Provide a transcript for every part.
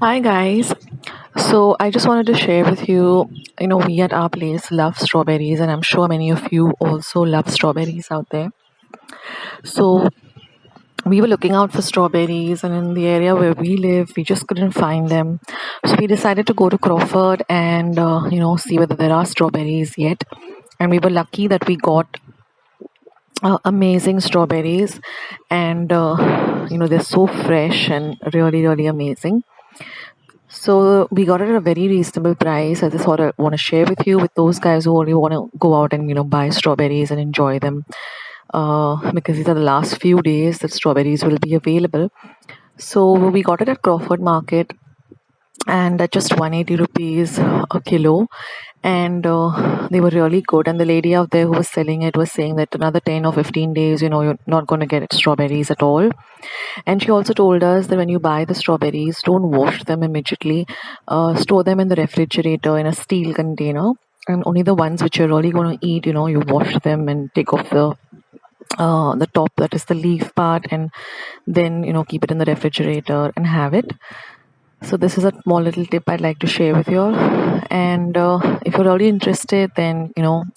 Hi guys. So I just wanted to share with you, we at our place love strawberries, and I'm sure many of you also love strawberries out there. So we were looking out for strawberries, and in the area where we live, we just couldn't find them. So we decided to go to Crawford and see whether there are strawberries yet. And we were lucky that we got amazing strawberries, and they're so fresh and really really amazing. So we got it at a very reasonable price. I just want to share with you with those guys who only want to go out and buy strawberries and enjoy them, because these are the last few days that strawberries will be available. So we got it at Crawford Market, and at just 180 rupees a kilo, and they were really good. And the lady out there who was selling it was saying that another 10 or 15 days, you're not going to get strawberries at all. And she also told us that when you buy the strawberries, don't wash them immediately. Store them in the refrigerator in a steel container. And only the ones which you're really going to eat, you wash them and take off the top, that is the leaf part, and then keep it in the refrigerator and have it. So this is a small little tip I'd like to share with you all. And if you're really interested, then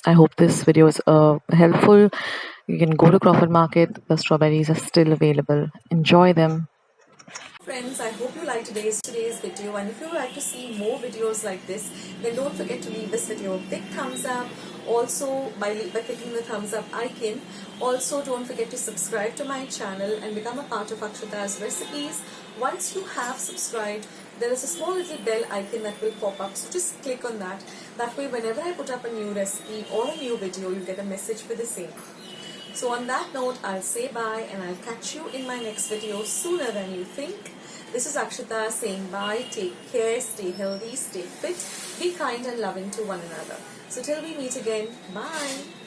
I hope this video is helpful. You can go to Crawford Market. The strawberries are still available. Enjoy them. Friends, I hope you liked today's video, and if you would like to see more videos like this, then don't forget to leave this video a big thumbs up. Also, by clicking the thumbs up icon. Also, don't forget to subscribe to my channel and become a part of Akshata's recipes. Once you have subscribed, there is a small little bell icon that will pop up, so just click on that. That way, whenever I put up a new recipe or a new video, you'll get a message for the same. So on that note, I'll say bye, and I'll catch you in my next video sooner than you think. This is Akshata saying bye, take care, stay healthy, stay fit, be kind and loving to one another. So till we meet again, bye.